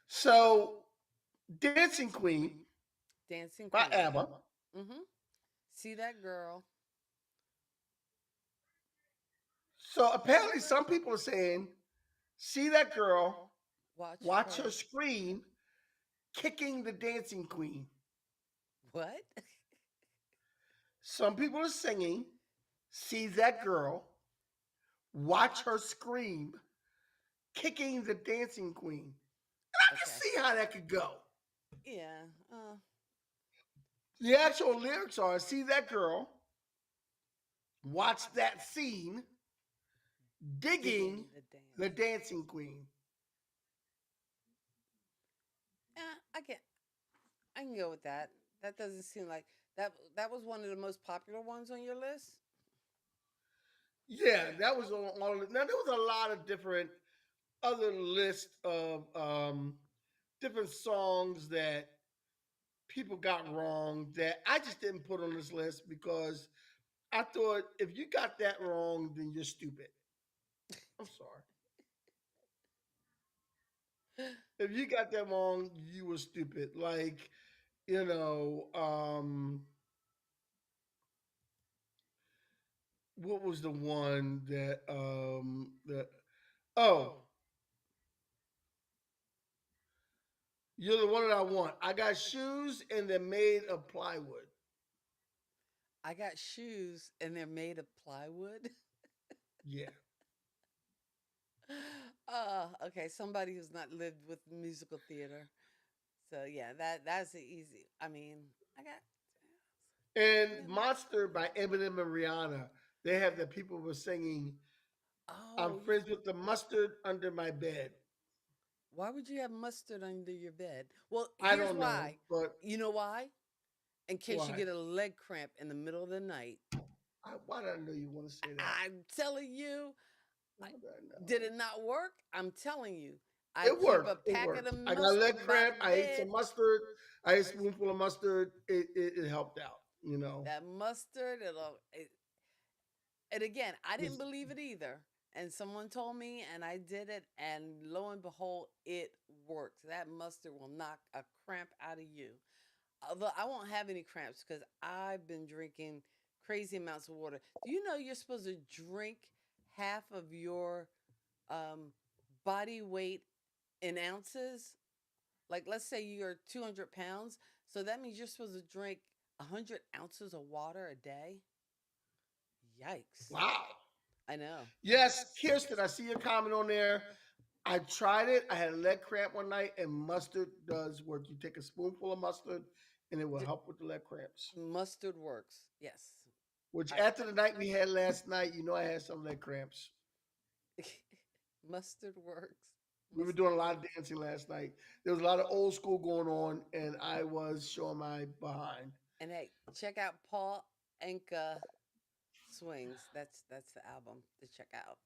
So, Dancing Queen Dancing by Queen. ABBA. Mm-hmm. See that girl. So apparently, some people are saying, "See that girl? Watch Watch her her. scream, kicking the Dancing Queen." What? Some people are singing, "See that girl? Watch her scream, kicking the Dancing Queen." And I can Okay. see how that could go. Yeah. The actual lyrics are, "See that girl? Watch that scene, digging Digging the dance. the Dancing Queen." I can I can go with that. That doesn't seem like that was one of the most popular ones on your list. Yeah, that was on all. Now there was a lot of different other list of different songs that people got wrong that I just didn't put on this list because I thought if you got that wrong, then you're stupid. I'm sorry. If you got that wrong, you were stupid. Like, you know, what was the one that the oh, you're the one that I want. I got shoes and they're made of plywood. I got shoes and they're made of plywood. Yeah. Okay, somebody who's not lived with musical theater. So yeah, that's the easy. I mean, I got And Monster by Eminem and Rihanna. They have the people were singing, I'm oh, friends with the mustard under my bed. why would you have mustard under your bed? Well, I here's don't know, why. but You know why? In case you why? get a leg cramp in the middle of the night. Why did I know you want to say that? I'm telling you, How I, did I did know? it not work? I'm telling you. I It keep a worked. It packet worked. of I got a leg mustard by the cramp. I ate bed. some mustard. I ate a spoonful of mustard. It helped out. You know. That mustard, and again, I didn't This- believe it either. And someone told me, and I did it, and lo and behold, it works. That mustard will knock a cramp out of you. Although I won't have any cramps because I've been drinking crazy amounts of water. Do you know you're supposed to drink half of your um, body weight in ounces? Like, let's say you're 200 pounds. So that means you're supposed to drink 100 ounces of water a day. Yikes. Wow. I know. Yes, Kirsten. I see your comment on there. I tried it. I had a leg cramp one night, and mustard does work. You take a spoonful of mustard, and it will D- help with the leg cramps. Mustard works. Yes. Which I after the night we had last night, you know I had some leg cramps. mustard works. We were Mustard doing a lot of works. dancing last night. There was a lot of old school going on, and I was showing my behind. And hey, check out Paul Anka Swings. That's the album to check out.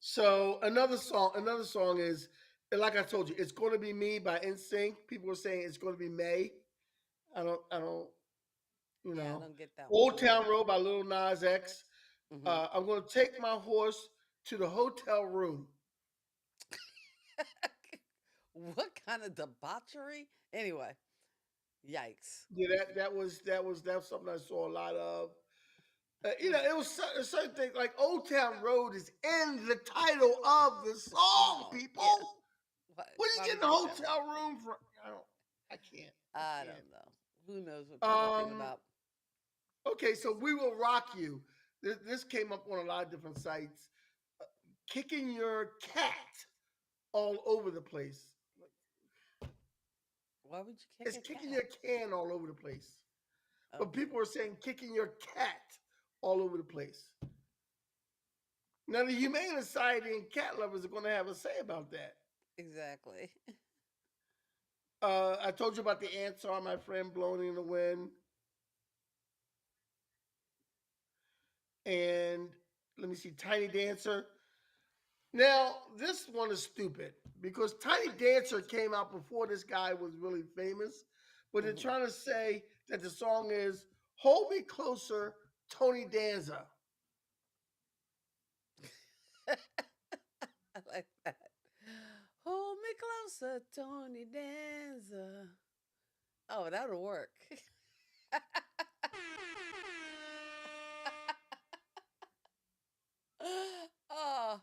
So another song is, and like I told you, it's going to be me by NSYNC. People are saying it's going to be May. I don't, you Yeah, I know. don't get that one. Old Town Road by Lil Nas X. Hmm. I'm going to take my horse to the hotel room. What kind of debauchery? Anyway, yikes. Yeah, that was something I saw a lot of. It was certain things like Old Town Road is in the title of the The song. song. People, Yes. Why, what are why you would getting a you get that one? hotel room from? I don't. I can't. I I can't. don't know. Who knows what people think Um. about? Okay, so we will rock you. This came up on a lot of different sites. Kicking your cat all over the place. Why would you kick It's a kicking cat? your can all over the place. But Okay. people are saying kicking your cat all over the place. Now, the Humane Society and cat lovers are going to have a say about that. Exactly. I told you about the ants are my friend blowing in the wind. And let me see, Tiny Dancer. Now, this one is stupid because Tiny Dancer came out before this guy was really famous, but they're Hmm. trying to say that the song is Hold Me Closer, Tony Danza. I like that. Hold me closer, Tony Danza. Oh, that'll work. Oh,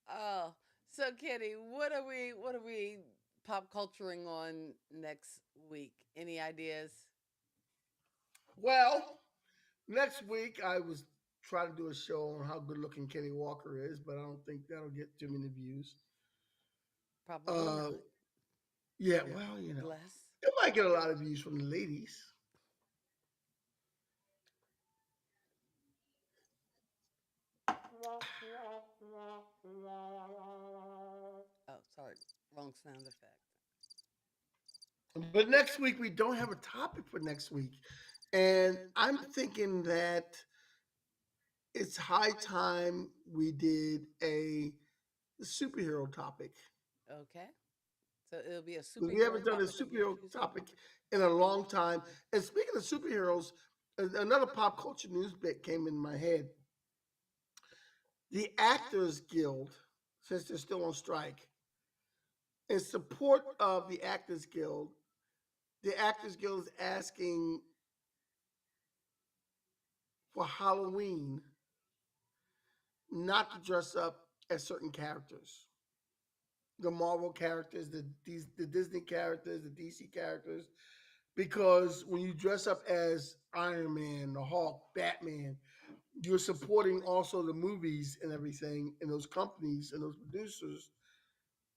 oh. So, Kitty, what are we pop culturing on next week? Any ideas? Well, next week I was trying to do a show on how good looking Kenny Walker is, but I don't think that'll get too many views. Probably Uh, not. yeah, well, Less. it might get a lot of views from the ladies. Oh, sorry. Wrong sound effect. But next week we don't have a topic for next week. And I'm thinking that it's high time we did a superhero topic. Okay. So it'll be a 'Cause we haven't superhero done a topic. superhero topic in a long time. And speaking of superheroes, another pop culture news bit came in my head. The Actors Guild, since they're still on strike, in support of the Actors Guild is asking for Halloween not to dress up as certain characters. The Marvel characters, the Disney characters, the DC characters, because when you dress up as Iron Man, the Hulk, Batman, you're supporting also the movies and everything, and those companies and those producers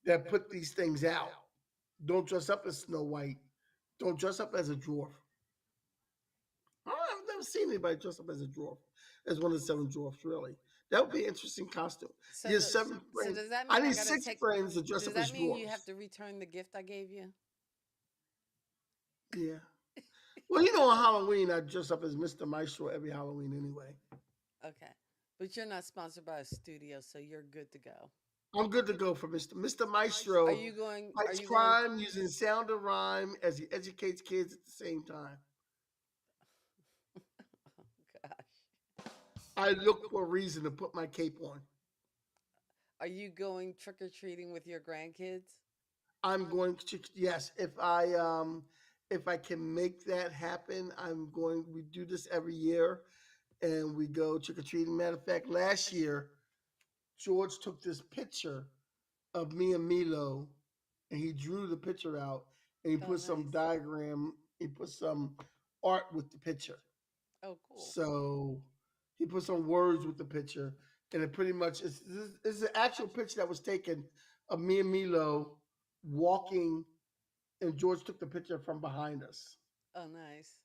that put these things out. Don't dress up as Snow White. Don't dress up as a dwarf. I've never seen anybody dress up as a dwarf, as one of the seven dwarfs. Really, that would be an interesting costume. So, You have seven so friends. does that I mean I need gotta six take? friends to dress Does up as that mean you have dwarfs. to return the gift I gave you? Yeah. Well, you know, on Halloween, I dress up as Mr. Maestro every Halloween anyway. Okay, but you're not sponsored by a studio, so you're good to go. I'm good to go for Mr. Are Maestro. you going? Are Fights you going? crime using sound and rhyme as he educates kids at the same time. Oh gosh, I look for a reason to put my cape on. are you going trick or treating with your grandkids? I'm going to, yes, if I can make that happen, I'm going. We do this every year, and we go trick or treating. Matter of fact, last year George took this picture of me and Milo, and he drew the picture out, and he Oh, put some nice. diagram. He put some art with the picture. Oh, cool. So he put some words with the picture, and it pretty much is this is an actual picture that was taken of me and Milo walking, and George took the picture from behind us. Oh, nice.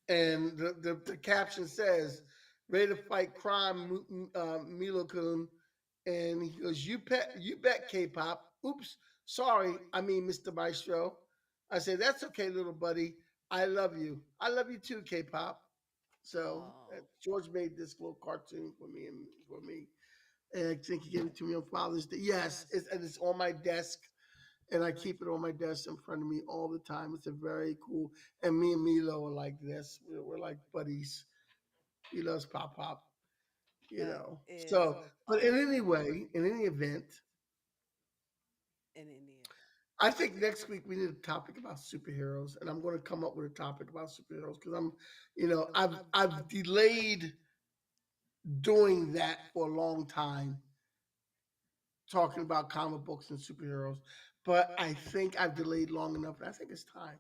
And the caption says, "Ready to fight crime, Milo Kun." And he goes, you bet, K-pop. Oops, sorry, I mean Mr. Maestro. I say, that's okay, little buddy. I love you. I love you too, K-pop. So Oh, George made this little cartoon for me, and I think he gave it to me on Father's Day. Yes, and it's on my desk, and I keep it on my desk in front of me all the time. It's a very cool. And me and Milo are like this. We're like buddies. He loves Pop Pop, you that know. is So, but in any awesome. way, in any event, In any event. I think next week we need a topic about superheroes, and I'm going to come up with a topic about superheroes because I've delayed doing that for a long time, talking about comic books and superheroes. But I think I've delayed long enough, and I think it's time.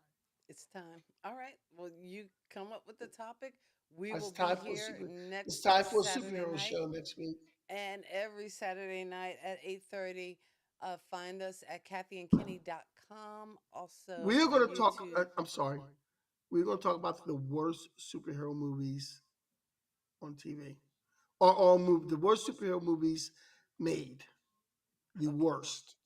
It's time. All right. Well, you come up with the topic. We It's will be time for a here super. It's next time for a Saturday superhero night show next week. and every Saturday night at 8:30. Find us at kathyandkenny.com. Also We're on going to talk. YouTube. I'm sorry. We're going to talk about the worst superhero movies on TV, or the worst superhero movies made. The Okay. worst,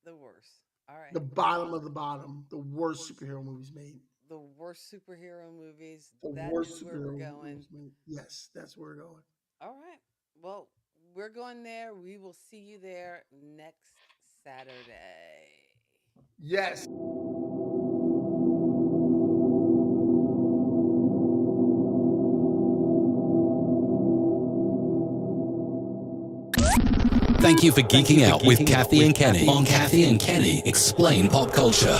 The worst. All right. the bottom of the bottom, the worst superhero movies made. The worst superhero movies. The That is worst where we're superhero going. movies made. Yes, that's where we're going. All right. Well, we're going there. We will see you there next Saturday. Yes. Thank you for geeking out with Kathy and Kenny on Kathy and Kenny Explain Pop Culture.